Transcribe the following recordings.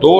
2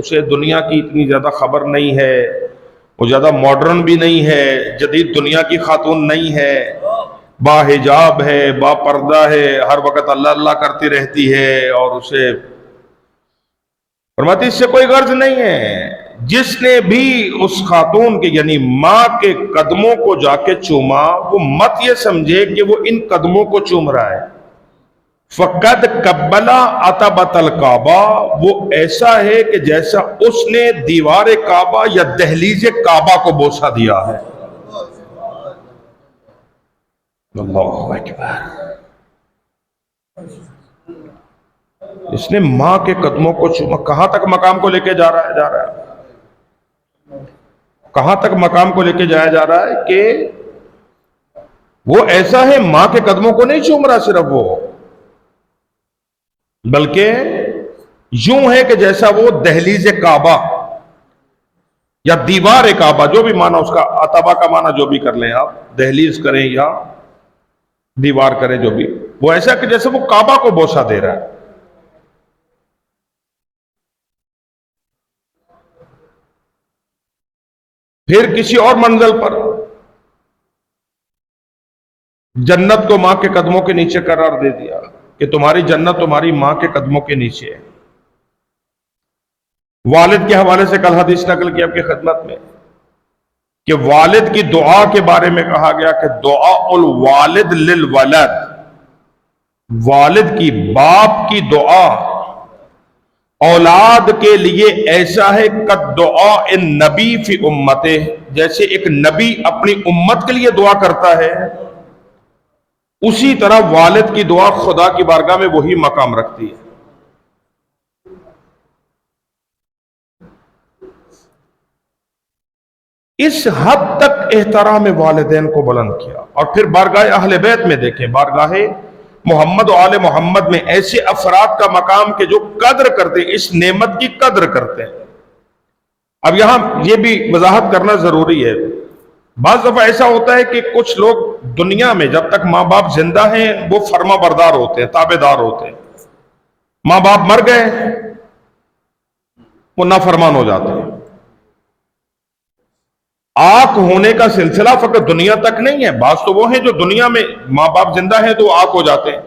اسے دنیا کی اتنی زیادہ خبر نہیں ہے، وہ زیادہ ماڈرن بھی نہیں ہے، جدید دنیا کی خاتون نہیں ہے، با حجاب ہے، با پردہ ہے، ہر وقت اللہ اللہ کرتی رہتی ہے، اور اسے فرماتی اس سے کوئی غرض نہیں ہے۔ جس نے بھی اس خاتون کے یعنی ماں کے قدموں کو جا کے چوما، وہ مت یہ سمجھے کہ وہ ان قدموں کو چوم رہا ہے۔ فقد قبلا عتبۃ الکعبہ، وہ ایسا ہے کہ جیسا اس نے دیوار کعبہ یا دہلیز کعبہ کو بوسہ دیا ہے۔ اللہ اکبر۔ اس نے ماں کے قدموں کو چوما۔ کہاں تک مقام کو لے کے جا رہا ہے کہاں تک مقام کو لے کے جایا جا رہا ہے کہ وہ ایسا ہے، ماں کے قدموں کو نہیں چوم رہا صرف وہ، بلکہ یوں ہے کہ جیسا وہ دہلیز کعبہ یا دیوار کعبہ، جو بھی معنی اس کا، عتبہ کا معنی جو بھی کر لیں آپ، دہلیز کریں یا دیوار کریں، جو بھی، وہ ایسا کہ جیسے وہ کعبہ کو بوسہ دے رہا ہے۔ پھر کسی اور منزل پر جنت کو ماں کے قدموں کے نیچے قرار دے دیا کہ تمہاری جنت تمہاری ماں کے قدموں کے نیچے ہے۔ والد کے حوالے سے کل حدیث نقل کی آپ کی خدمت میں کہ والد کی دعا کے بارے میں کہا گیا کہ دعا الوالد للولد، والد کی، باپ کی دعا اولاد کے لیے ایسا ہے قد دعا النبی فی امتہ، جیسے ایک نبی اپنی امت کے لیے دعا کرتا ہے، اسی طرح والد کی دعا خدا کی بارگاہ میں وہی مقام رکھتی ہے۔ اس حد تک احترام والدین کو بلند کیا۔ اور پھر بارگاہ اہل بیت میں دیکھیں، بارگاہ محمد و آل محمد میں ایسے افراد کا مقام کہ جو قدر کرتے ہیں، اس نعمت کی قدر کرتے ہیں۔ اب یہاں یہ بھی وضاحت کرنا ضروری ہے، بعض دفعہ ایسا ہوتا ہے کہ کچھ لوگ دنیا میں جب تک ماں باپ زندہ ہیں وہ فرما بردار ہوتے ہیں، تابع دار ہوتے ہیں، ماں باپ مر گئے وہ نافرمان ہو جاتے ہیں۔ آق ہونے کا سلسلہ فقط دنیا تک نہیں ہے، بعض تو وہ ہیں جو دنیا میں ماں باپ زندہ ہیں تو وہ آق ہو جاتے ہیں،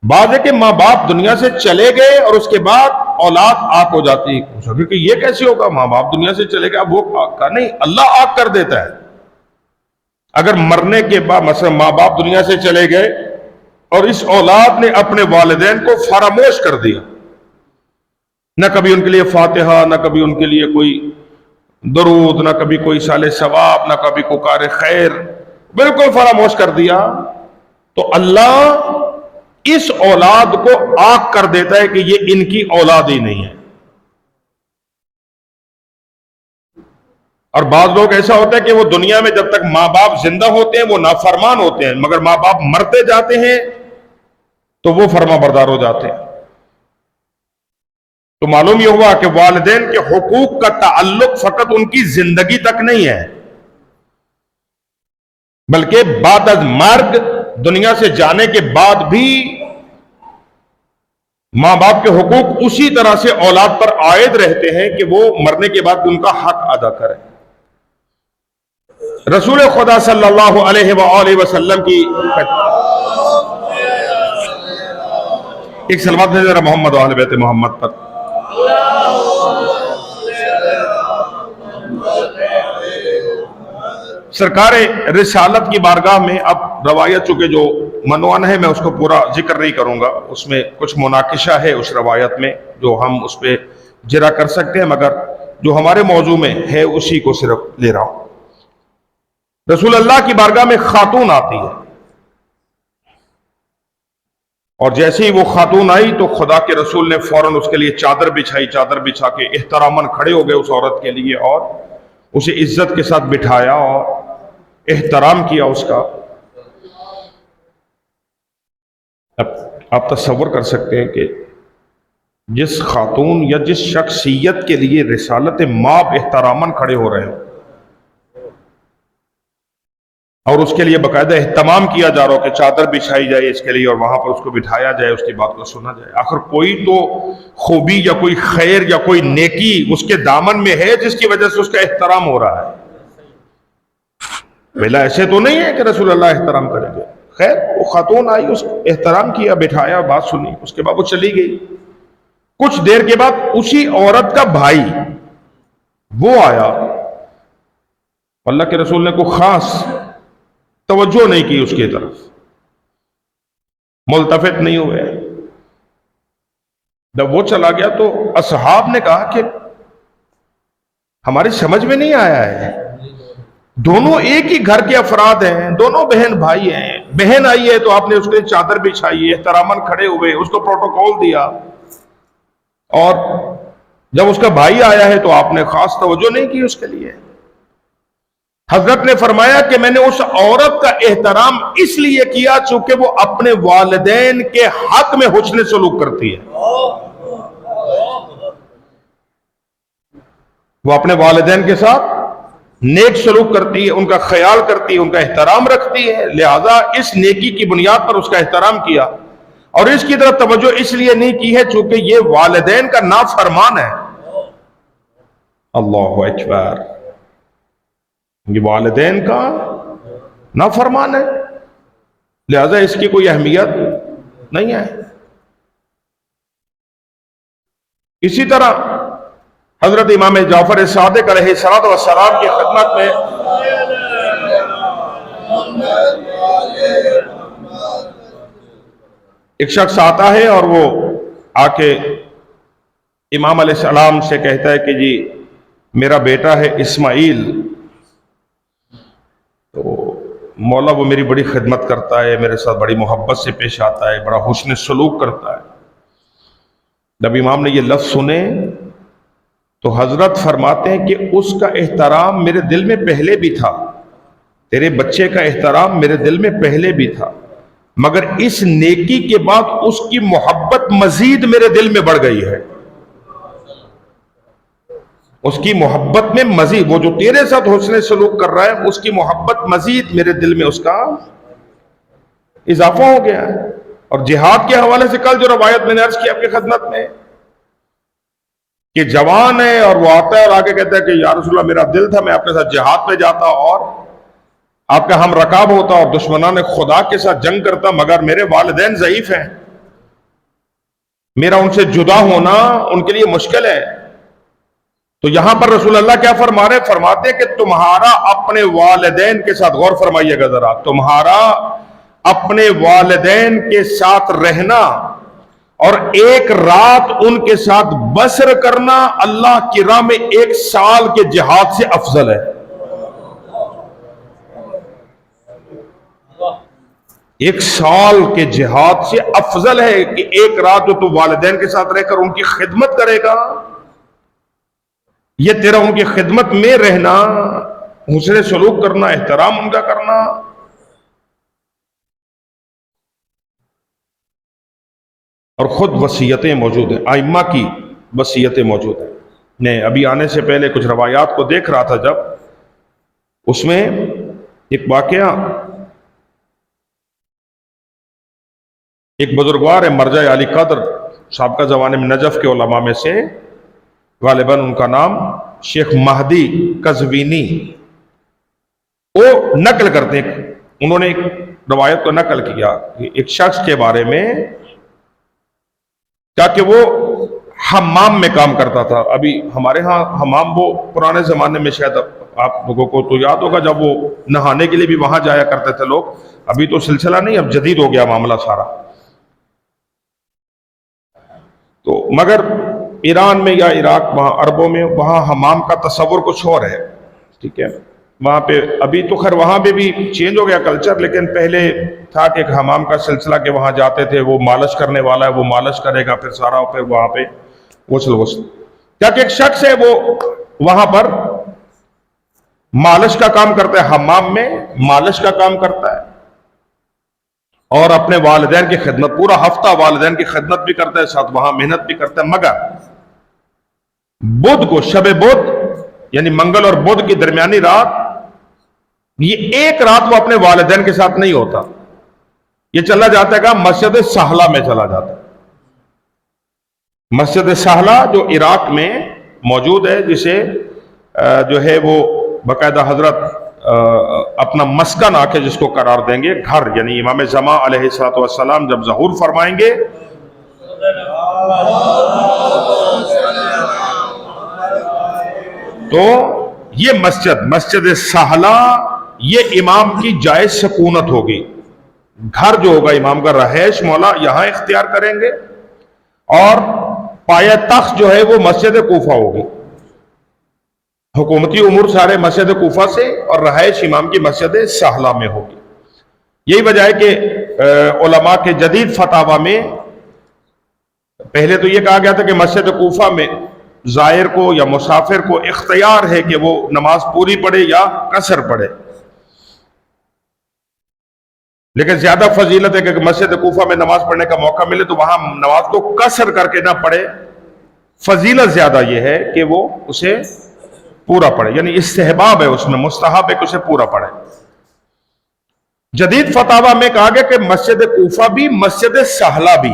بعض ہے کہ ماں باپ دنیا سے چلے گئے اور اس کے بعد اولاد آق ہو جاتی ہے۔ کہ یہ کیسے ہوگا، ماں باپ دنیا سے چلے گئے اب وہ آق کا نہیں، اللہ آق کر دیتا ہے۔ اگر مرنے کے بعد مثلا ماں باپ دنیا سے چلے گئے اور اس اولاد نے اپنے والدین کو فراموش کر دیا، نہ کبھی ان کے لیے فاتحہ، نہ کبھی ان کے لیے کوئی درود، نہ کبھی کوئی صالح ثواب، نہ کبھی کوئی کار خیر، بالکل فراموش کر دیا، تو اللہ اس اولاد کو آق کر دیتا ہے کہ یہ ان کی اولاد ہی نہیں ہے۔ اور بعض لوگ ایسا ہوتا ہے کہ وہ دنیا میں جب تک ماں باپ زندہ ہوتے ہیں وہ نافرمان ہوتے ہیں، مگر ماں باپ مرتے جاتے ہیں تو وہ فرما بردار ہو جاتے ہیں۔ تو معلوم یہ ہوا کہ والدین کے حقوق کا تعلق فقط ان کی زندگی تک نہیں ہے، بلکہ بعد از مرگ، دنیا سے جانے کے بعد بھی ماں باپ کے حقوق اسی طرح سے اولاد پر عائد رہتے ہیں کہ وہ مرنے کے بعد ان کا حق ادا کرے۔ رسول خدا صلی اللہ علیہ وآلہ وسلم کی ایک صلوات ہے ذرا محمد و اہل بیت محمد پر۔ سرکار رسالت کی بارگاہ میں اب روایت چونکہ جو منوان ہے میں اس کو پورا ذکر نہیں کروں گا، اس میں کچھ مناقشہ ہے اس روایت میں جو ہم اس پہ جرا کر سکتے ہیں، مگر جو ہمارے موضوع میں ہے اسی کو صرف لے رہا ہوں۔ رسول اللہ کی بارگاہ میں خاتون آتی ہے، اور جیسے ہی وہ خاتون آئی تو خدا کے رسول نے فوراً اس کے لیے چادر بچھائی، چادر بچھا کے احتراماً کھڑے ہو گئے اس عورت کے لیے اور اسے عزت کے ساتھ بٹھایا اور احترام کیا اس کا۔ اب آپ تصور کر سکتے ہیں کہ جس خاتون یا جس شخصیت کے لیے رسالت مآب احتراماً کھڑے ہو رہے ہیں، اور اس کے لیے باقاعدہ اہتمام کیا جا رہا ہو کہ چادر بچھائی جائے اس کے لیے اور وہاں پر اس کو بٹھایا جائے، اس کی بات کو سنا جائے۔ آخر کوئی تو خوبی یا کوئی خیر یا کوئی نیکی اس کے دامن میں ہے جس کی وجہ سے اس کا احترام ہو رہا ہے۔ پہلا ایسے تو نہیں ہے کہ رسول اللہ احترام کریں گے۔ خیر وہ خاتون آئی، اس احترام کیا، بٹھایا، بات سنی، اس کے بعد وہ چلی گئی۔ کچھ دیر کے بعد اسی عورت کا بھائی وہ آیا، اللہ کے رسول نے کوئی خاص توجہ نہیں کی اس کی طرف، ملتفت نہیں ہوئے۔ جب وہ چلا گیا تو اصحاب نے کہا کہ ہماری سمجھ میں نہیں آیا ہے، دونوں ایک ہی گھر کے افراد ہیں، دونوں بہن بھائی ہیں، بہن آئی ہے تو آپ نے اس کے چادر بچھائی، احتراماً کھڑے ہوئے، اس کو پروٹوکول دیا، اور جب اس کا بھائی آیا ہے تو آپ نے خاص توجہ نہیں کی اس کے لیے۔ حضرت نے فرمایا کہ میں نے اس عورت کا احترام اس لیے کیا چونکہ وہ اپنے والدین کے حق میں حسن سلوک کرتی ہے، وہ اپنے والدین کے ساتھ نیک سلوک کرتی ہے، ان کا خیال کرتی ہے، ان کا احترام رکھتی ہے، لہذا اس نیکی کی بنیاد پر اس کا احترام کیا، اور اس کی طرف توجہ اس لیے نہیں کی ہے چونکہ یہ والدین کا نافرمان ہے۔ اللہ اکبر، یہ والدین کا نافرمان ہے، لہذا اس کی کوئی اہمیت نہیں ہے۔ اسی طرح حضرت امام جعفر صادق علیہ السلام کی خدمت میں ایک شخص آتا ہے اور وہ آ کے امام علیہ السلام سے کہتا ہے کہ جی میرا بیٹا ہے اسماعیل، تو مولا وہ میری بڑی خدمت کرتا ہے، میرے ساتھ بڑی محبت سے پیش آتا ہے، بڑا حسن سلوک کرتا ہے۔ جب امام نے یہ لفظ سنے تو حضرت فرماتے ہیں کہ اس کا احترام میرے دل میں پہلے بھی تھا، تیرے بچے کا احترام میرے دل میں پہلے بھی تھا، مگر اس نیکی کے بعد اس کی محبت مزید میرے دل میں بڑھ گئی ہے، اس کی محبت میں مزید، وہ جو تیرے ساتھ حسن سلوک کر رہا ہے اس کی محبت مزید میرے دل میں اس کا اضافہ ہو گیا ہے۔ اور جہاد کے حوالے سے کل جو روایت میں نے عرض کی آپ کی خدمت میں کہ جوان ہے اور وہ آتا ہے اور آگے کہتا ہے کہ یا رسول اللہ میرا دل تھا میں آپ کے ساتھ جہاد پہ جاتا اور آپ کا ہم رکاب ہوتا اور دشمنان خدا کے ساتھ جنگ کرتا، مگر میرے والدین ضعیف ہیں، میرا ان سے جدا ہونا ان کے لیے مشکل ہے۔ تو یہاں پر رسول اللہ کیا فرما رہے؟ فرماتے کہ تمہارا اپنے والدین کے ساتھ، غور فرمائیے گا ذرا، تمہارا اپنے والدین کے ساتھ رہنا اور ایک رات ان کے ساتھ بسر کرنا اللہ کی راہ میں 1 سال کے جہاد سے افضل ہے۔ 1 سال کے جہاد سے افضل ہے کہ ایک رات جو تو والدین کے ساتھ رہ کر ان کی خدمت کرے گا، یہ تیرا ان کی خدمت میں رہنا، حسن سلوک کرنا، احترام ان کا کرنا۔ اور خود وصیتیں موجود ہیں، ائمہ کی وصیتیں موجود ہیں۔ میں ابھی آنے سے پہلے کچھ روایات کو دیکھ رہا تھا، جب اس میں ایک واقعہ، ایک بزرگوار ہے مرجع علی قدر سابقہ زمانے میں نجف کے علماء میں سے، غالباً ان کا نام شیخ مہدی قزوینی، وہ نقل کرتے ہیں، انہوں نے ایک روایت کو نقل کیا ایک شخص کے بارے میں، کہ وہ حمام میں کام کرتا تھا۔ ابھی ہمارے ہاں حمام وہ پرانے زمانے میں شاید آپ لوگوں کو تو یاد ہوگا جب وہ نہانے کے لیے بھی وہاں جایا کرتے تھے لوگ، ابھی تو سلسلہ نہیں، اب جدید ہو گیا معاملہ سارا۔ تو مگر ایران میں یا عراق، وہاں عربوں میں، وہاں حمام کا تصور کچھ اور ہے، ٹھیک ہے، وہاں پہ ابھی تو خیر وہاں پہ بھی چینج ہو گیا کلچر، لیکن پہلے تھا کہ ایک حمام کا سلسلہ کہ وہاں جاتے تھے، وہ مالش کرنے والا ہے، وہ مالش کرے گا، پھر سارا پھر وہاں پہ غسل کیا کہ ایک شخص ہے وہ وہاں پر مالش کا کام کرتا ہے، حمام میں مالش کا کام کرتا ہے اور اپنے والدین کی خدمت، پورا ہفتہ والدین کی خدمت بھی کرتا ہے، ساتھ وہاں محنت بھی کرتا ہے، مگر بدھ کو، شب بدھ یعنی منگل اور بدھ کی درمیانی رات یہ ایک رات وہ اپنے والدین کے ساتھ نہیں ہوتا، یہ چلا جاتا ہے کہ مسجد سہلہ میں چلا جاتا ہے۔ مسجد سہلہ جو عراق میں موجود ہے، جسے جو ہے وہ باقاعدہ حضرت اپنا مسکن آ کے جس کو قرار دیں گے، گھر، یعنی امام زمان علیہ الصلوۃ والسلام جب ظہور فرمائیں گے تو یہ مسجد سہلہ یہ امام کی جائے سکونت ہوگی، گھر جو ہوگا امام کا، رہائش مولا یہاں اختیار کریں گے، اور پایہ تخت جو ہے وہ مسجد کوفہ ہوگی، حکومتی امور سارے مسجد کوفہ سے، اور رہائش امام کی مسجد سہلہ میں ہوگی۔ یہی وجہ ہے کہ علماء کے جدید فتاوی میں پہلے تو یہ کہا گیا تھا کہ مسجد کوفہ میں زائر کو یا مسافر کو اختیار ہے کہ وہ نماز پوری پڑھے یا قصر پڑھے، لیکن زیادہ فضیلت ہے کہ مسجد کوفہ میں نماز پڑھنے کا موقع ملے تو وہاں نماز کو قصر کر کے نہ پڑھے، فضیلت زیادہ یہ ہے کہ وہ اسے پورا پڑھے، یعنی استحباب ہے، اس میں مستحب ہے کہ اسے پورا پڑھے۔ جدید فتاوی میں کہا گیا کہ مسجد کوفہ بھی، مسجد سہلہ بھی،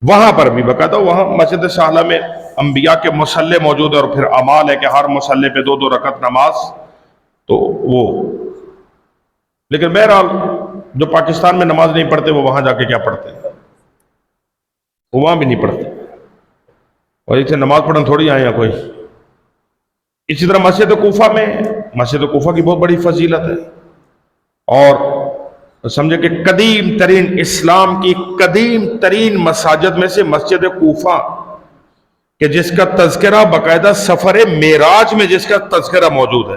وہاں پر بھی باقاعدہ، وہاں مسجد سہلہ میں انبیاء کے مصلی موجود ہے، اور پھر اعمال ہے کہ ہر مصلی پہ 2 رکعت نماز، تو وہ، لیکن بہرحال جو پاکستان میں نماز نہیں پڑھتے وہ وہاں جا کے کیا پڑھتے ہیں، وہ وہاں بھی نہیں پڑھتے، اور اسے نماز پڑھنے تھوڑی آئے ہیں کوئی۔ اسی طرح مسجد کوفہ میں، مسجد کوفہ کی بہت بڑی فضیلت ہے، اور سمجھے کہ قدیم ترین، اسلام کی قدیم ترین مساجد میں سے مسجد کوفہ، کہ جس کا تذکرہ باقاعدہ سفر معراج میں جس کا تذکرہ موجود ہے،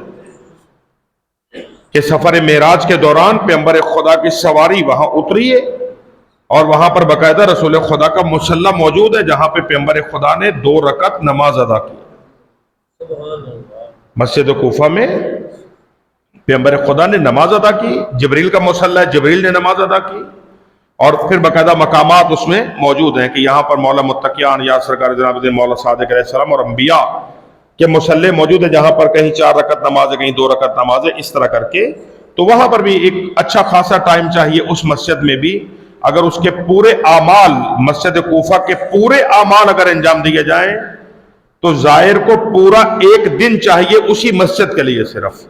کہ سفر معراج کے دوران پیغمبر خدا کی سواری وہاں اتری ہے، اور وہاں پر باقاعدہ رسول خدا کا مصلی موجود ہے، جہاں پہ پیغمبر خدا نے 2 رکعت نماز ادا کی۔ مسجد کوفہ میں پیغمبر خدا نے نماز ادا کی، جبریل کا مصلی ہے، جبریل نے نماز ادا کی، اور پھر باقاعدہ مقامات اس میں موجود ہیں کہ یہاں پر مولا متقیان یا سرکار جناب دین مولا صادق علیہ السلام اور انبیاء کے مصلی موجود ہے، جہاں پر کہیں 4 رکعت نماز ہے، کہیں 2 رکعت نماز ہے، اس طرح کر کے۔ تو وہاں پر بھی ایک اچھا خاصا ٹائم چاہیے اس مسجد میں بھی، اگر اس کے پورے اعمال، مسجد کوفہ کے پورے اعمال اگر انجام دیے جائیں تو زائر کو پورا 1 دن چاہیے اسی مسجد کے لیے صرف،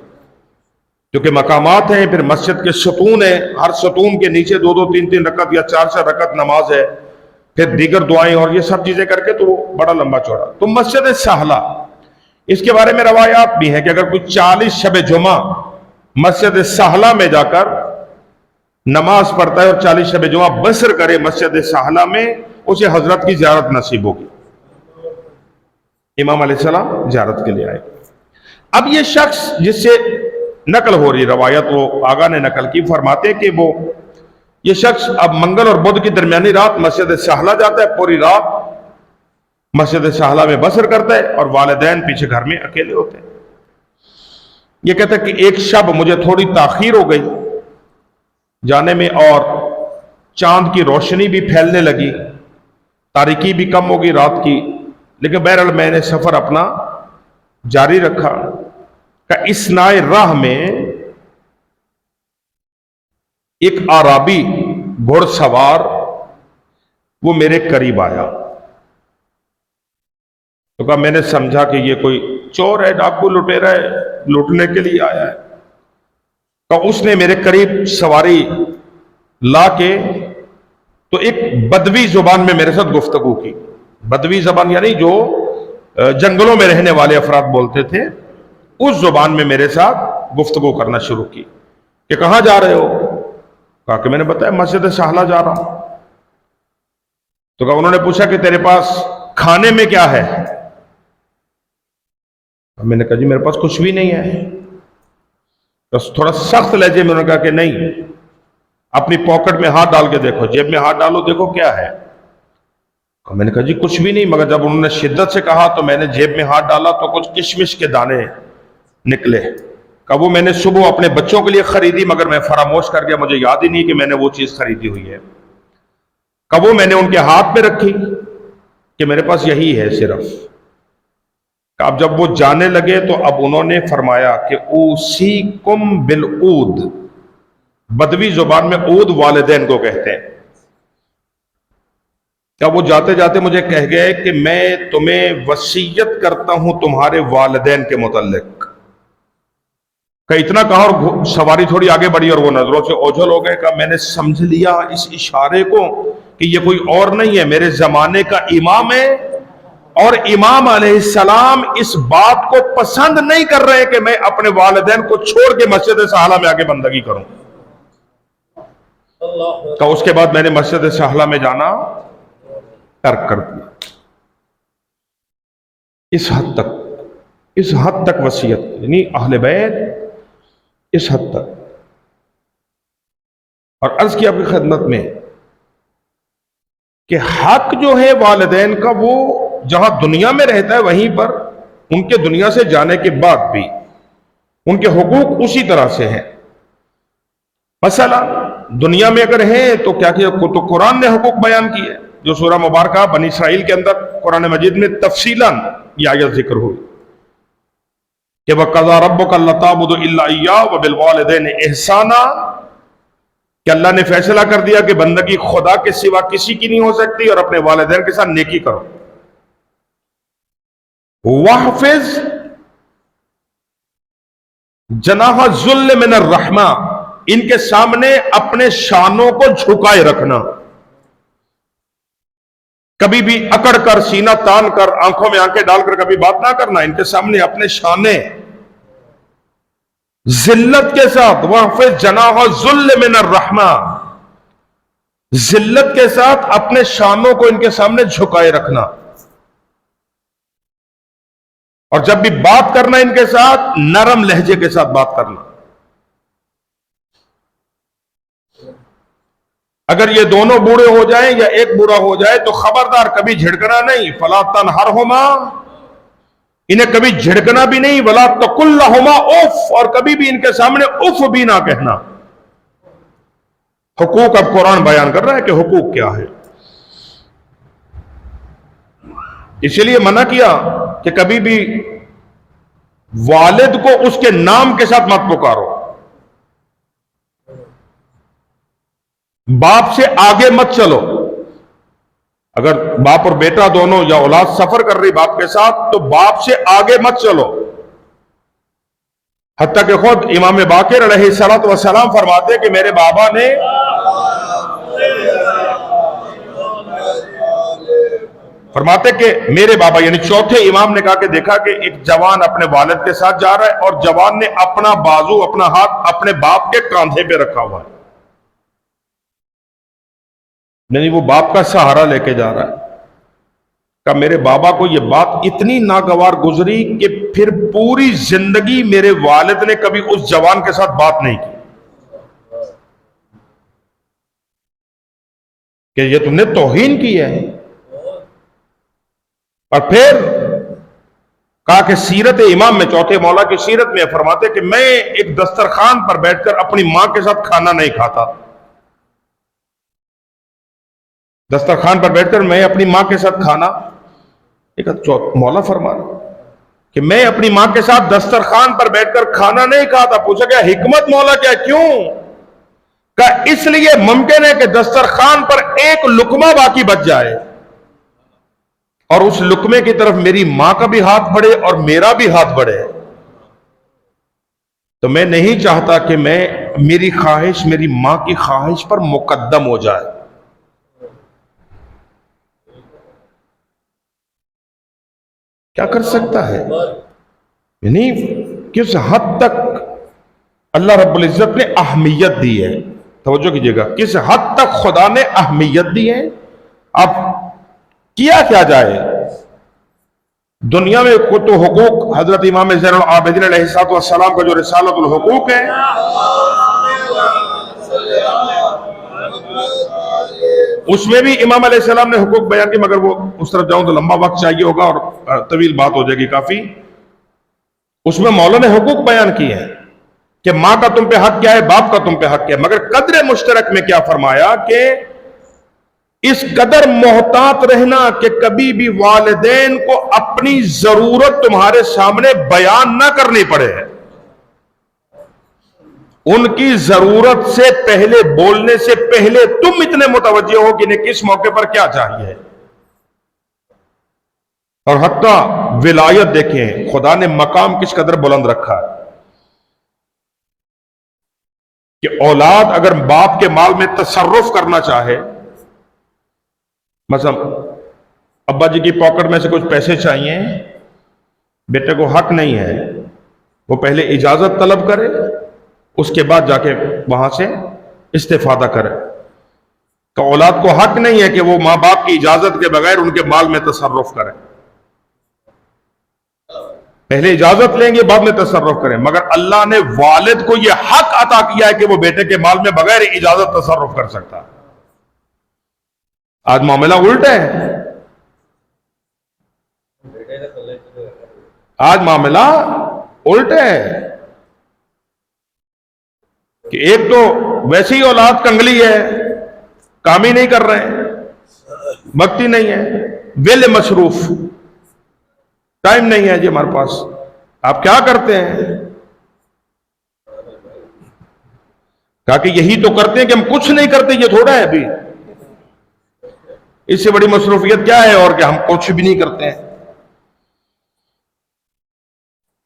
کیونکہ مقامات ہیں، پھر مسجد کے ستون ہیں، ہر ستون کے نیچے 2 3 رکعت یا 4 رکعت نماز ہے، پھر دیگر دعائیں اور یہ سب چیزیں کر کے تو وہ بڑا لمبا چوڑا۔ تو مسجد سہلہ، اس کے بارے میں روایات بھی ہیں کہ اگر کوئی 40 شب جمعہ مسجد سہلہ میں جا کر نماز پڑھتا ہے اور 40 شب جمعہ بسر کرے مسجد سہلہ میں، اسے حضرت کی زیارت نصیب ہوگی، امام علیہ السلام زیارت کے لیے آئے۔ اب یہ شخص جس سے نقل ہو رہی روایت، وہ آقا نے نقل کی، فرماتے کہ وہ یہ شخص اب منگل اور بدھ کی درمیانی رات مسجد سہلہ جاتا ہے، پوری رات مسجد سہلہ میں بسر کرتا ہے، اور والدین پیچھے گھر میں اکیلے ہوتے ہیں۔ یہ کہتا ہے کہ ایک شب مجھے تھوڑی تاخیر ہو گئی جانے میں، اور چاند کی روشنی بھی پھیلنے لگی، تاریکی بھی کم ہوگی رات کی، لیکن بہرحال میں نے سفر اپنا جاری رکھا کہ اثنائے راہ میں ایک اعرابی گھڑ سوار وہ میرے قریب آیا، تو کہا میں نے سمجھا کہ یہ کوئی چور ہے، ڈاکو لٹیرا ہے، لوٹنے کے لیے آیا ہے، تو اس نے میرے قریب سواری لا کے تو ایک بدوی زبان میں میرے ساتھ گفتگو کی۔ بدوی زبان یعنی جو جنگلوں میں رہنے والے افراد بولتے تھے، اس زبان میں میرے ساتھ گفتگو کرنا شروع کی کہ کہاں جا رہے ہو؟ کہا کہ میں نے بتایا مسجد سہلہ جا رہا ہوں۔ تو کہا انہوں نے پوچھا کہ تیرے پاس کھانے میں کیا ہے؟ میں نے کہا جی میرے پاس کچھ بھی نہیں ہے۔ بس تھوڑا سخت لہجے میں انہوں نے کہا کہ نہیں، اپنی پاکٹ میں ہاتھ ڈال کے دیکھو، جیب میں ہاتھ ڈالو، دیکھو کیا ہے۔ میں نے کہا جی کچھ بھی نہیں، مگر جب انہوں نے شدت سے کہا تو میں نے جیب میں ہاتھ ڈالا تو کچھ کشمش کے دانے نکلے۔ کہا وہ میں نے صبح اپنے بچوں کے لیے خریدی، مگر میں فراموش کر گیا، مجھے یاد ہی نہیں کہ میں نے وہ چیز خریدی ہوئی ہے۔ کہا وہ میں نے ان کے ہاتھ میں رکھی کہ میرے پاس یہی ہے صرف۔ اب جب وہ جانے لگے تو اب انہوں نے فرمایا کہ اوصیکم بالعود، بدوی زبان میں عود والدین کو کہتے ہیں. اب وہ جاتے جاتے مجھے کہہ گئے کہ میں تمہیں وصیت کرتا ہوں تمہارے والدین کے متعلق. کہ اتنا کہا اور سواری تھوڑی آگے بڑھی اور وہ نظروں سے اوجھل ہو گئے. کہ میں نے سمجھ لیا اس اشارے کو کہ یہ کوئی اور نہیں ہے، میرے زمانے کا امام ہے، اور امام علیہ السلام اس بات کو پسند نہیں کر رہے کہ میں اپنے والدین کو چھوڑ کے مسجد سہلہ میں آگے بندگی کروں. تو اس کے بعد میں نے مسجد سہلہ میں جانا ترک کر دیا. اس حد تک وصیت، یعنی اہل بیت اس حد تک. اور عرض کی آپ کی خدمت میں کہ حق جو ہے والدین کا وہ جہاں دنیا میں رہتا ہے وہیں پر ان کے دنیا سے جانے کے بعد بھی ان کے حقوق اسی طرح سے ہیں. مثلا دنیا میں اگر ہیں تو کیا کیا، تو قرآن نے حقوق بیان کیے جو سورہ مبارکہ بنی اسرائیل کے اندر قرآن مجید میں تفصیلاً یہ آیت ذکر ہوئی کہ وَقَضَىٰ رَبُّكَ أَلَّا تَعْبُدُوا إِلَّا إِيَّاهُ وَبِالْوَالِدَيْنِ إِحْسَانًا، کہ اللہ نے فیصلہ کر دیا کہ بندگی خدا کے سوا کسی کی نہیں ہو سکتی اور اپنے والدین کے ساتھ نیکی کرو. وَحْفِظْ جناح الذل من الرحمہ، ان کے سامنے اپنے شانوں کو جھکائے رکھنا، کبھی بھی اکڑ کر سینہ تان کر آنکھوں میں آنکھیں ڈال کر کبھی بات نہ کرنا. ان کے سامنے اپنے شانے ذلت کے ساتھ، وَحْفِظْ جناح الذل من الرحمہ، ذلت کے ساتھ اپنے شانوں کو ان کے سامنے جھکائے رکھنا. اور جب بھی بات کرنا ان کے ساتھ نرم لہجے کے ساتھ بات کرنا. اگر یہ دونوں بوڑھے ہو جائیں یا ایک بوڑھا ہو جائے تو خبردار کبھی جھڑکنا نہیں. فَلَا تَنْهَرْهُمَا، انہیں کبھی جھڑکنا بھی نہیں. وَلَا تَقُلْ لَهُمَا اُف، اور کبھی بھی ان کے سامنے اف بھی نہ کہنا. حقوق اب قرآن بیان کر رہا ہے کہ حقوق کیا ہے. اسی لیے منع کیا کہ کبھی بھی والد کو اس کے نام کے ساتھ مت پکارو، باپ سے آگے مت چلو. اگر باپ اور بیٹا دونوں یا اولاد سفر کر رہی باپ کے ساتھ تو باپ سے آگے مت چلو. حتیٰ کہ خود امام باقر علیہ الصلوۃ والسلام فرماتے کہ میرے بابا نے فرماتے کہ میرے بابا یعنی چوتھے امام نے کہا کہ دیکھا کہ ایک جوان اپنے والد کے ساتھ جا رہا ہے اور جوان نے اپنا بازو، اپنا ہاتھ اپنے باپ کے کاندھے پہ رکھا ہوا ہے، یعنی وہ باپ کا سہارا لے کے جا رہا ہے. کہ میرے بابا کو یہ بات اتنی ناگوار گزری کہ پھر پوری زندگی میرے والد نے کبھی اس جوان کے ساتھ بات نہیں کی کہ یہ تم نے توہین کی ہے. اور پھر کہا کہ سیرت امام میں، چوتھے مولا کی سیرت میں فرماتے کہ میں ایک دسترخوان پر بیٹھ کر اپنی ماں کے ساتھ کھانا نہیں کھاتا. دسترخوان پر بیٹھ کر میں اپنی ماں کے ساتھ کھانا، ایک مولا فرمانا کہ میں اپنی ماں کے ساتھ دسترخوان پر بیٹھ کر کھانا نہیں کھاتا. پوچھا گیا حکمت مولا کیا، کیوں؟ کہ اس لیے ممکن ہے کہ دسترخوان پر ایک لقمہ باقی بچ جائے اور اس لقمے کی طرف میری ماں کا بھی ہاتھ بڑھے اور میرا بھی ہاتھ بڑھے. تو میں نہیں چاہتا کہ میری خواہش میری ماں کی خواہش پر مقدم ہو جائے. کیا کر سکتا ہے؟ یعنی کس حد تک اللہ رب العزت نے اہمیت دی ہے. توجہ کیجئے گا، کس حد تک خدا نے اہمیت دی ہے. اب کیا جائے دنیا میں تو حقوق، حضرت امام زین العابدین علیہ السلام کا جو رسالت الحقوق ہے، اس میں بھی امام علیہ السلام نے حقوق بیان کی، مگر وہ اس طرف جاؤں تو لمبا وقت چاہیے ہوگا اور طویل بات ہو جائے گی کافی. اس میں مولا نے حقوق بیان کی ہے کہ ماں کا تم پہ حق کیا ہے، باپ کا تم پہ حق کیا ہے، مگر قدر مشترک میں کیا فرمایا کہ اس قدر محتاط رہنا کہ کبھی بھی والدین کو اپنی ضرورت تمہارے سامنے بیان نہ کرنی پڑے. ان کی ضرورت سے پہلے، بولنے سے پہلے تم اتنے متوجہ ہو کہ انہیں کس موقع پر کیا چاہیے. اور حتیٰ ولایت دیکھیں، خدا نے مقام کس قدر بلند رکھا ہے کہ اولاد اگر باپ کے مال میں تصرف کرنا چاہے، مثلا ابا جی کی پاکٹ میں سے کچھ پیسے چاہیے، بیٹے کو حق نہیں ہے، وہ پہلے اجازت طلب کرے، اس کے بعد جا کے وہاں سے استفادہ کرے. تو اولاد کو حق نہیں ہے کہ وہ ماں باپ کی اجازت کے بغیر ان کے مال میں تصرف کرے. پہلے اجازت لیں گے، بعد میں تصرف کریں. مگر اللہ نے والد کو یہ حق عطا کیا ہے کہ وہ بیٹے کے مال میں بغیر اجازت تصرف کر سکتا ہے. آج معاملہ الٹا ہے. آج معاملہ الٹا ہے کہ ایک تو ویسی ہی اولاد کنگلی ہے، کام ہی نہیں کر رہے ہیں، وقت ہی نہیں ہے، ویل مصروف، ٹائم نہیں ہے جی ہمارے پاس. آپ کیا کرتے ہیں؟ کہا کہ یہی تو کرتے ہیں کہ ہم کچھ نہیں کرتے. یہ تھوڑا ہے ابھی، اس سے بڑی مصروفیت کیا ہے اور کہ ہم کچھ بھی نہیں کرتے ہیں.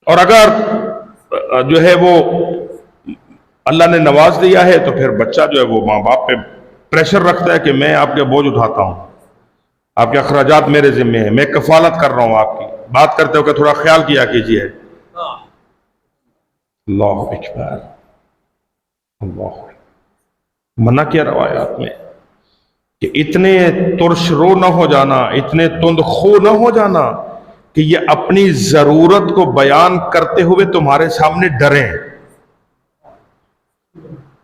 اور اگر جو ہے وہ اللہ نے نواز دیا ہے تو پھر بچہ جو ہے وہ ماں باپ پہ پریشر رکھتا ہے کہ میں آپ کے بوجھ اٹھاتا ہوں، آپ کے اخراجات میرے ذمہ ہیں، میں کفالت کر رہا ہوں آپ کی. بات کرتے ہو کہ تھوڑا خیال کیا کیجئے. اللہ اکبر، اللہ منع کیا روایات میں کہ اتنے ترش رو نہ ہو جانا، اتنے تند خو نہ ہو جانا کہ یہ اپنی ضرورت کو بیان کرتے ہوئے تمہارے سامنے ڈریں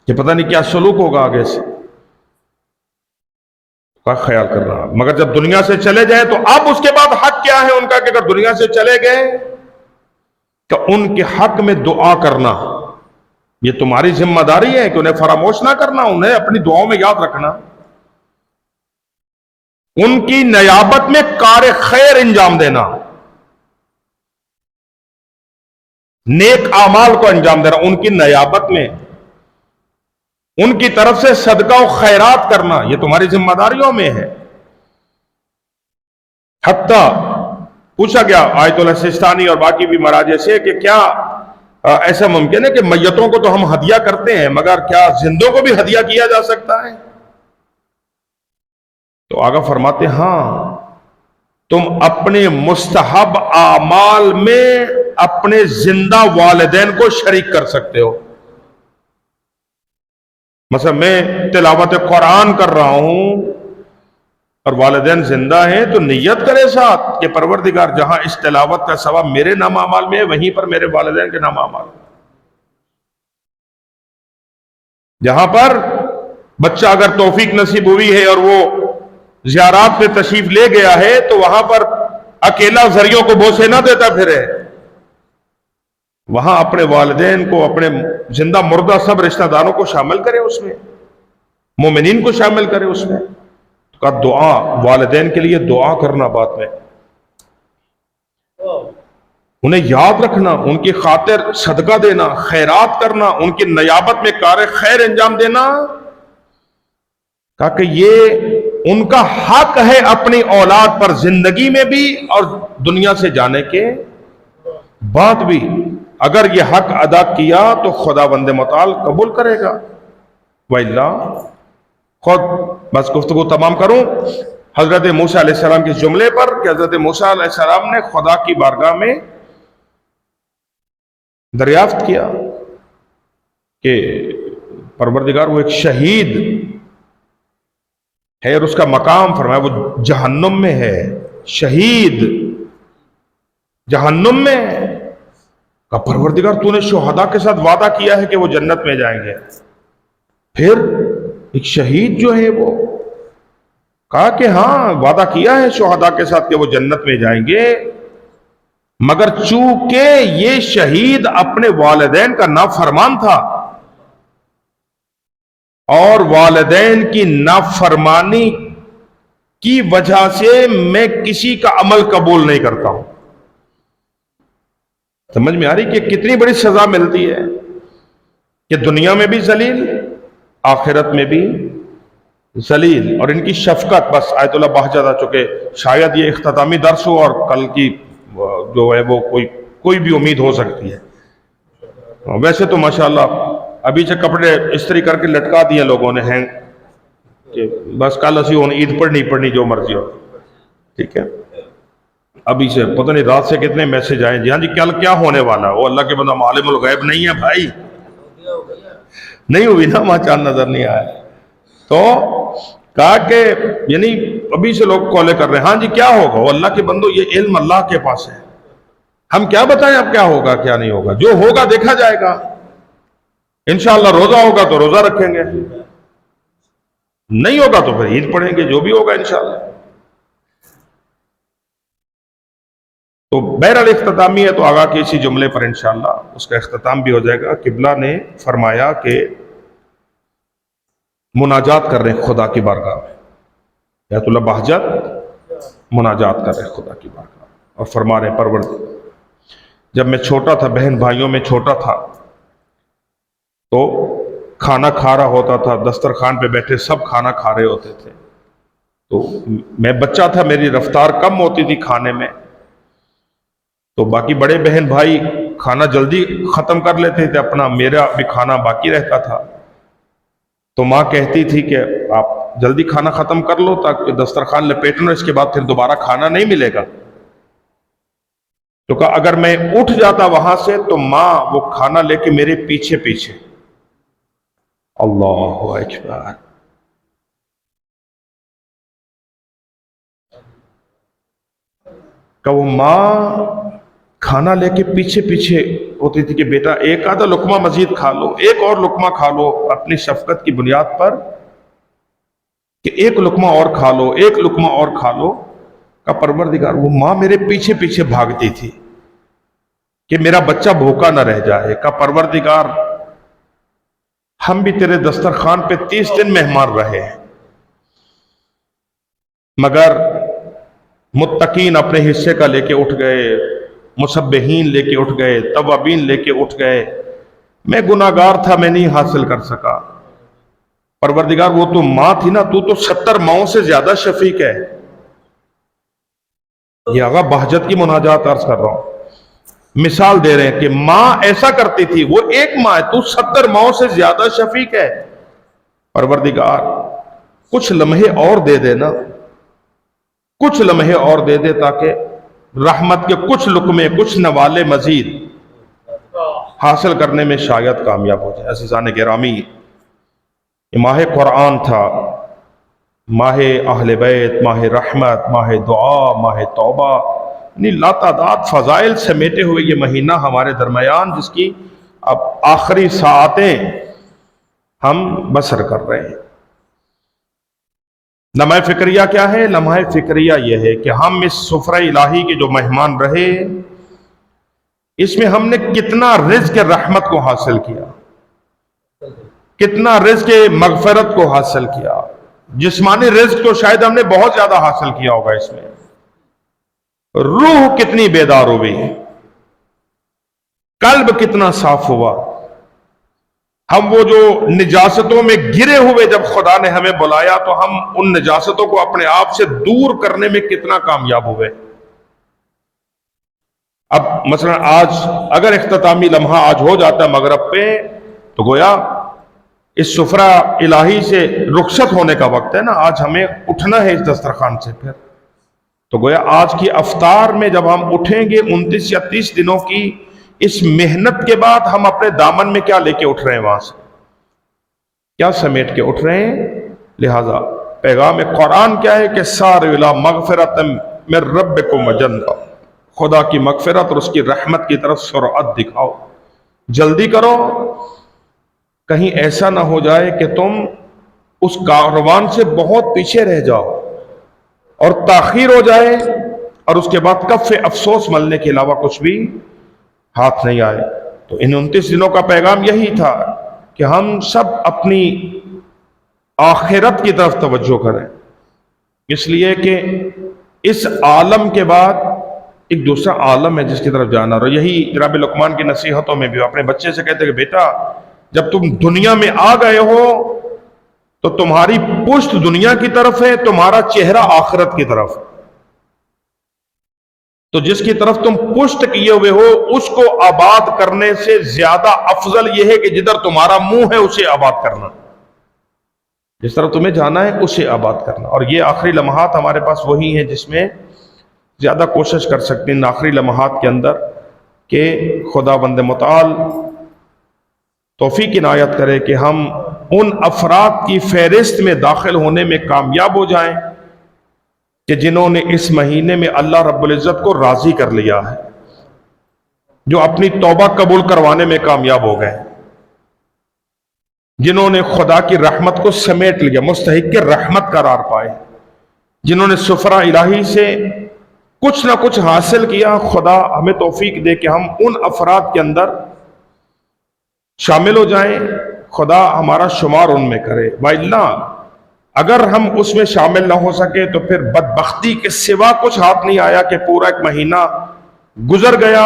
کہ پتہ نہیں کیا سلوک ہوگا آگے سے. کا خیال کر رہا. مگر جب دنیا سے چلے جائیں تو اب اس کے بعد حق کیا ہے ان کا کہ اگر دنیا سے چلے گئے تو ان کے حق میں دعا کرنا یہ تمہاری ذمہ داری ہے کہ انہیں فراموش نہ کرنا، انہیں اپنی دعاؤں میں یاد رکھنا. ان کی نیابت میں کار خیر انجام دینا، نیک اعمال کو انجام دینا، ان کی نیابت میں ان کی طرف سے صدقہ و خیرات کرنا یہ تمہاری ذمہ داریوں میں ہے. حتیٰ پوچھا گیا آیت اللہ سستانی اور باقی بھی مراجع سے کہ کیا ایسا ممکن ہے کہ میتوں کو تو ہم ہدیہ کرتے ہیں مگر کیا زندوں کو بھی ہدیہ کیا جا سکتا ہے؟ تو آگا فرماتے ہاں، تم اپنے مستحب اعمال میں اپنے زندہ والدین کو شریک کر سکتے ہو. مثلا میں تلاوت قرآن کر رہا ہوں اور والدین زندہ ہیں تو نیت کرے ساتھ کہ پروردگار جہاں اس تلاوت کا ثواب میرے نام اعمال میں ہے وہیں پر میرے والدین کے نام اعمال. جہاں پر بچہ اگر توفیق نصیب ہوئی ہے اور وہ زیارات پہ تشریف لے گیا ہے تو وہاں پر اکیلا ذریعوں کو بوسے نہ دیتا پھرے، وہاں اپنے والدین کو، اپنے زندہ مردہ سب رشتہ داروں کو شامل کرے، اس میں مومنین کو شامل کرے. اس میں کا دعا، والدین کے لیے دعا کرنا، بات میں انہیں یاد رکھنا، ان کی خاطر صدقہ دینا، خیرات کرنا، ان کی نیابت میں کار خیر انجام دینا، کہ یہ ان کا حق ہے اپنی اولاد پر زندگی میں بھی اور دنیا سے جانے کے بعد بھی. اگر یہ حق ادا کیا تو خداوند متعال قبول کرے گا، وَإِلَّا خود بس گفتگو تمام کروں حضرت موسیٰ علیہ السلام کے جملے پر کہ حضرت موسیٰ علیہ السلام نے خدا کی بارگاہ میں دریافت کیا کہ پروردگار وہ ایک شہید ہے اور اس کا مقام فرمایا وہ جہنم میں ہے. شہید جہنم میں ہے. کہ پروردگار تو نے شہداء کے ساتھ وعدہ کیا ہے کہ وہ جنت میں جائیں گے، پھر ایک شہید جو ہے وہ کہا کہ ہاں وعدہ کیا ہے شہداء کے ساتھ کہ وہ جنت میں جائیں گے، مگر چونکہ یہ شہید اپنے والدین کا نافرمان تھا اور والدین کی نافرمانی کی وجہ سے میں کسی کا عمل قبول نہیں کرتا ہوں. سمجھ میں آ رہی کہ کتنی بڑی سزا ملتی ہے کہ دنیا میں بھی ذلیل، آخرت میں بھی ذلیل. اور ان کی شفقت، بس آیت اللہ بہجت آ چکے، شاید یہ اختتامی درس ہو اور کل کی جو ہے وہ کوئی بھی امید ہو سکتی ہے. ویسے تو ماشاءاللہ ابھی سے کپڑے استری کر کے لٹکا دیے لوگوں نے ہیں کہ بس کل اسی عید پڑھنی جو مرضی ہو. ٹھیک ہے، ابھی سے پتہ نہیں رات سے کتنے میسج آئے جی ہاں جی کل کیا ہونے والا ہے. وہ اللہ کے بندہ عالم الغیب نہیں ہے بھائی، نہیں ہوئی نا، وہاں چاند نظر نہیں آیا. تو کہا کہ یعنی ابھی سے لوگ کالے کر رہے ہیں ہاں جی کیا ہوگا. وہ اللہ کے بندو یہ علم اللہ کے پاس ہے، ہم کیا بتائیں اب کیا ہوگا کیا نہیں ہوگا. جو ہوگا دیکھا جائے گا. انشاءاللہ روزہ ہوگا تو روزہ رکھیں گے، نہیں ہوگا تو پھر عید پڑھیں گے، جو بھی ہوگا انشاءاللہ. تو بہرحال اختتامی ہے تو آگاہ کے اسی جملے پر انشاءاللہ اس کا اختتام بھی ہو جائے گا. قبلہ نے فرمایا کہ مناجات کر رہے ہیں خدا کی بارگاہ میں. آیت اللہ بہجت مناجات کر رہے ہیں خدا کی بارگاہ میں اور فرما رہے ہیں پروردگار جب میں چھوٹا تھا، بہن بھائیوں میں چھوٹا تھا، تو کھانا کھا رہا ہوتا تھا، دسترخوان پہ بیٹھے سب کھانا کھا رہے ہوتے تھے، تو میں بچہ تھا، میری رفتار کم ہوتی تھی کھانے میں، تو باقی بڑے بہن بھائی کھانا جلدی ختم کر لیتے تھے اپنا، میرا بھی کھانا باقی رہتا تھا. تو ماں کہتی تھی کہ آپ جلدی کھانا ختم کر لو تاکہ دسترخوان لپیٹنا، اس کے بعد پھر دوبارہ کھانا نہیں ملے گا. تو کہا اگر میں اٹھ جاتا وہاں سے تو ماں وہ کھانا لے کے میرے پیچھے پیچھے. اللہ اکبر. کہ وہ ماں کھانا لے کے پیچھے پیچھے ہوتی تھی کہ بیٹا ایک آدھا لقمہ مزید کھا لو، ایک اور لقمہ کھا لو، اپنی شفقت کی بنیاد پر کہ ایک لقمہ اور کھا لو، ایک لقمہ اور کھا لو. کا پروردگار وہ ماں میرے پیچھے پیچھے بھاگتی تھی کہ میرا بچہ بھوکا نہ رہ جائے. کا پروردگار ہم بھی تیرے دسترخوان پہ 30 دن مہمان رہے ہیں، مگر متقین اپنے حصے کا لے کے اٹھ گئے، مسبحین لے کے اٹھ گئے، توابین لے کے اٹھ گئے. میں گناہگار تھا، میں نہیں حاصل کر سکا. پروردگار وہ تو ماں تھی نا، تو 70 ماؤں سے زیادہ شفیق ہے. یہ آغا بہجت کی مناجات عرض کر رہا ہوں، مثال دے رہے ہیں کہ ماں ایسا کرتی تھی، وہ ایک ماں ہے، تو 70 ماؤں سے زیادہ شفیق ہے. پروردگار کچھ لمحے اور دے دینا، کچھ لمحے اور دے دے تاکہ رحمت کے کچھ لقمے، کچھ نوالے مزید حاصل کرنے میں شاید کامیاب ہو جائے. عزیزان گرامی، یہ ماہ قرآن تھا، ماہ اہل بیت، ماہ رحمت، ماہ دعا، ماہ توبہ، یعنی لاتعداد فضائل سمیٹے ہوئے یہ مہینہ ہمارے درمیان، جس کی اب آخری ساعتیں ہم بسر کر رہے ہیں. لمحہ فکریہ کیا ہے؟ لمحہ فکریہ یہ ہے کہ ہم اس سفرہ الہی کے جو مہمان رہے، اس میں ہم نے کتنا رزق رحمت کو حاصل کیا، کتنا رزق مغفرت کو حاصل کیا. جسمانی رزق تو شاید ہم نے بہت زیادہ حاصل کیا ہوگا، اس میں روح کتنی بیدار ہوئی، قلب کتنا صاف ہوا. ہم وہ جو نجاستوں میں گرے ہوئے جب خدا نے ہمیں بلایا تو ہم ان نجاستوں کو اپنے آپ سے دور کرنے میں کتنا کامیاب ہوئے. اب مثلا آج اگر اختتامی لمحہ آج ہو جاتا ہے مغرب پہ، تو گویا اس سفرہ الہی سے رخصت ہونے کا وقت ہے نا. آج ہمیں اٹھنا ہے اس دسترخوان سے. پھر تو گویا آج کی افطار میں جب ہم اٹھیں گے 29 یا 30 دنوں کی اس محنت کے بعد، ہم اپنے دامن میں کیا لے کے اٹھ رہے ہیں، وہاں سے کیا سمیٹ کے اٹھ رہے ہیں. لہذا پیغام قرآن کیا ہے کہ سارعوا الی مغفرۃ من ربکم وجنہ، خدا کی مغفرت اور اس کی رحمت کی طرف سرعت دکھاؤ، جلدی کرو. کہیں ایسا نہ ہو جائے کہ تم اس کاروان سے بہت پیچھے رہ جاؤ اور تاخیر ہو جائے اور اس کے بعد کف افسوس ملنے کے علاوہ کچھ بھی ہاتھ نہیں آئے. تو ان 29 دنوں کا پیغام یہی تھا کہ ہم سب اپنی آخرت کی طرف توجہ کریں. اس لیے کہ اس عالم کے بعد ایک دوسرا عالم ہے جس کی طرف جانا. اور یہی جناب لقمان کی نصیحتوں میں بھی اپنے بچے سے کہتے کہ بیٹا جب تم دنیا میں آ گئے ہو تو تمہاری پشت دنیا کی طرف ہے، تمہارا چہرہ آخرت کی طرف. تو جس کی طرف تم پشت کیے ہوئے ہو اس کو آباد کرنے سے زیادہ افضل یہ ہے کہ جدھر تمہارا منہ ہے اسے آباد کرنا. جس طرف تمہیں جانا ہے اسے آباد کرنا. اور یہ آخری لمحات ہمارے پاس وہی ہیں جس میں زیادہ کوشش کر سکتے ہیں ان آخری لمحات کے اندر کہ خدا بند متعال توفیق عنایت کرے کہ ہم ان افراد کی فہرست میں داخل ہونے میں کامیاب ہو جائیں کہ جنہوں نے اس مہینے میں اللہ رب العزت کو راضی کر لیا ہے، جو اپنی توبہ قبول کروانے میں کامیاب ہو گئے، جنہوں نے خدا کی رحمت کو سمیٹ لیا، مستحق رحمت قرار پائے، جنہوں نے سفرہ الہی سے کچھ نہ کچھ حاصل کیا. خدا ہمیں توفیق دے کہ ہم ان افراد کے اندر شامل ہو جائیں، خدا ہمارا شمار ان میں کرے. وَإِلَّا اگر ہم اس میں شامل نہ ہو سکے تو پھر بدبختی کے سوا کچھ ہاتھ نہیں آیا کہ پورا ایک مہینہ گزر گیا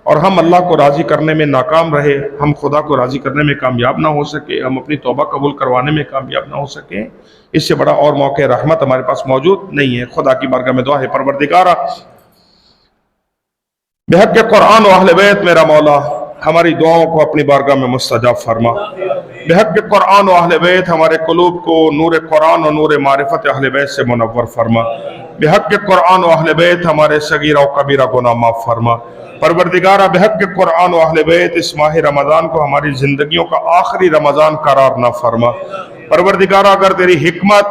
اور ہم اللہ کو راضی کرنے میں ناکام رہے، ہم خدا کو راضی کرنے میں کامیاب نہ ہو سکے، ہم اپنی توبہ قبول کروانے میں کامیاب نہ ہو سکے. اس سے بڑا اور موقع رحمت ہمارے پاس موجود نہیں ہے. خدا کی بارگاہ میں دعا ہے پروردگارا بحق قرآن و اہل بیت میرا مولا ہماری دعاؤں کو اپنی بارگاہ میں مستجاب فرما. بحق قرآن و اہل بیت ہمارے قلوب کو نور قرآن و نور معرفت اہل بیت سے منور فرما. بحق قرآن و اہل بیت ہمارے صغیرہ و کبیرہ گناہ معاف فرما. پروردگارہ بحق قرآن و اہل بیت اس ماہ رمضان کو ہماری زندگیوں کا آخری رمضان قرار نہ فرما. پروردگارہ اگر تیری حکمت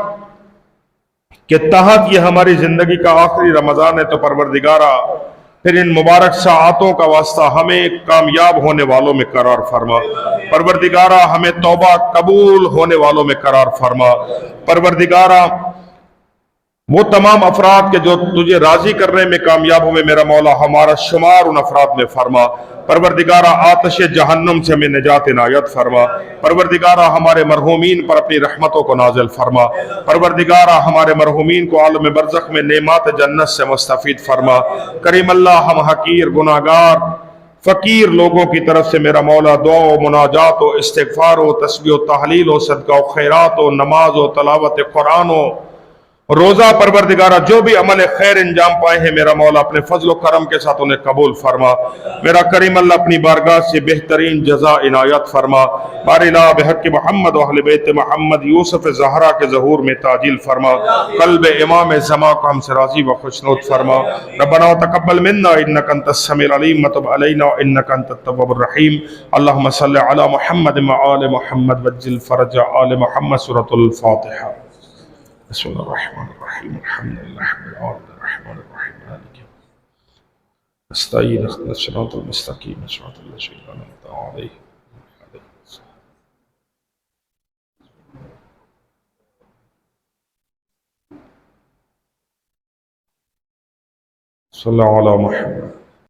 کے تحت یہ ہماری زندگی کا آخری رمضان ہے تو پروردگارہ پھر ان مبارک ساعتوں کا واسطہ ہمیں کامیاب ہونے والوں میں قرار فرما. پروردگارہ ہمیں توبہ قبول ہونے والوں میں قرار فرما. پروردگارہ وہ تمام افراد کے جو تجھے راضی کرنے میں کامیاب ہوئے میرا مولا ہمارا شمار ان افراد میں فرما. پروردگارہ آتش جہنم سے ہمیں نجات عنایت فرما. پروردگارہ ہمارے مرحومین پر اپنی رحمتوں کو نازل فرما. پروردگارہ ہمارے مرحومین کو عالم برزخ میں نعمات جنت سے مستفید فرما. کریم اللہ ہم حقیر گناہگار فقیر لوگوں کی طرف سے میرا مولا دعا و مناجات و استغفار و تسبیح و تحلیل و صدقہ و خیرات و نماز و تلاوت قرآن و روزہ پروردگارہ جو بھی عمل خیر انجام پائے ہیں میرا مولا اپنے فضل و کرم کے ساتھ انہیں قبول فرما. میرا کریم اللہ اپنی بارگاہ سے بہترین جزا عنایت فرما. بار الہ بحق محمد و اہل بیت محمد یوسف زہرا کے ظہور میں تعجیل فرما. قلب امام زمان کو ہم سے راضی و خوشنود فرما. ربنا تقبل منا انک انت السمیع العلیم وتب علینا انک انت التواب الرحیم. اللہم صلی علی محمد و آل محمد وجل فرج آل محمد. سورۃ الفاتحہ. بسم اللہ الرحمن الرحیم الحمد للہ رب العالمین الرحمن الرحیم مالک یوم الدین نستعین اهدنا الصراط المستقیم صراط الذین انعمت علیہم صلی اللہ علی محمد.